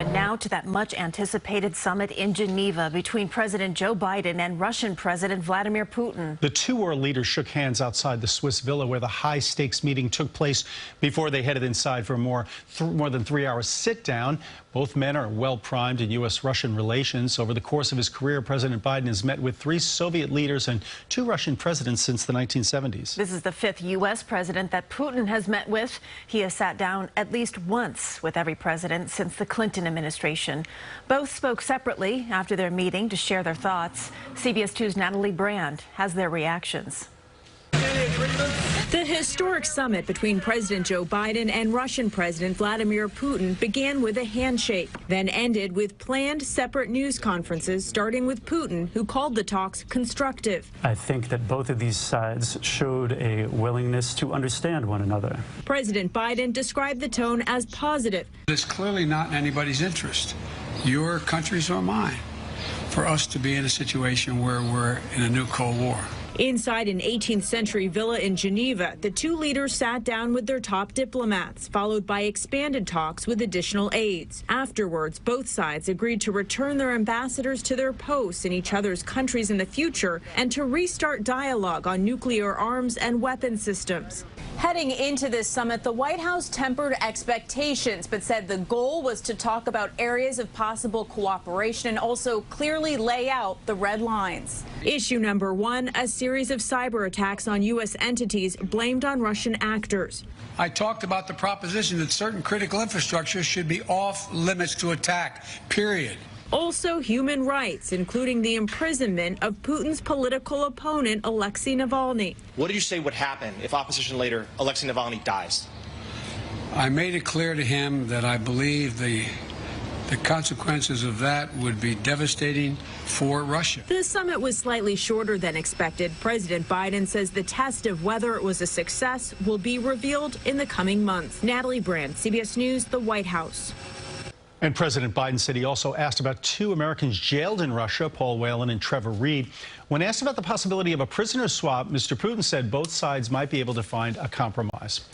And now to that much anticipated summit in Geneva between President Joe Biden and Russian President Vladimir Putin. The two world leaders shook hands outside the Swiss villa where the high stakes meeting took place before they headed inside for a more than 3 hour sit down. Both men are well primed in U.S.-Russian relations. Over the course of his career, President Biden has met with 3 Soviet leaders and 2 Russian presidents since the 1970s. This is the 5th U.S. president that Putin has met with. He has sat down at least once with every president since the Clinton administration. Both spoke separately after their meeting to share their thoughts. CBS 2's Natalie Brand has their reactions. The historic summit between President Joe Biden and Russian President Vladimir Putin began with a handshake, then ended with planned separate news conferences, starting with Putin, who called the talks constructive. I think that both of these sides showed a willingness to understand one another. President Biden described the tone as positive. It's clearly not in anybody's interest, your country's or mine, for us to be in a situation where we're in a new Cold War. Inside an 18th century villa in Geneva, the two leaders sat down with their top diplomats, followed by expanded talks with additional aides. Afterwards, both sides agreed to return their ambassadors to their posts in each other's countries in the future and to restart dialogue on nuclear arms and weapon systems. Heading into this summit, the White House tempered expectations, but said the goal was to talk about areas of possible cooperation and also clearly lay out the red lines. Issue number 1, a series of cyber attacks on U.S. entities blamed on Russian actors. I talked about the proposition that certain critical infrastructure should be off limits to attack, period. Also human rights, including the imprisonment of Putin's political opponent, Alexei Navalny. What did you say would happen if opposition leader Alexei Navalny dies? I made it clear to him that I believe the consequences of that would be devastating for Russia. The summit was slightly shorter than expected. President Biden says the test of whether it was a success will be revealed in the coming months. Natalie Brand, CBS News, the White House. And President Biden said he also asked about 2 Americans jailed in Russia, Paul Whelan and Trevor Reed. When asked about the possibility of a prisoner swap, Mr. Putin said both sides might be able to find a compromise.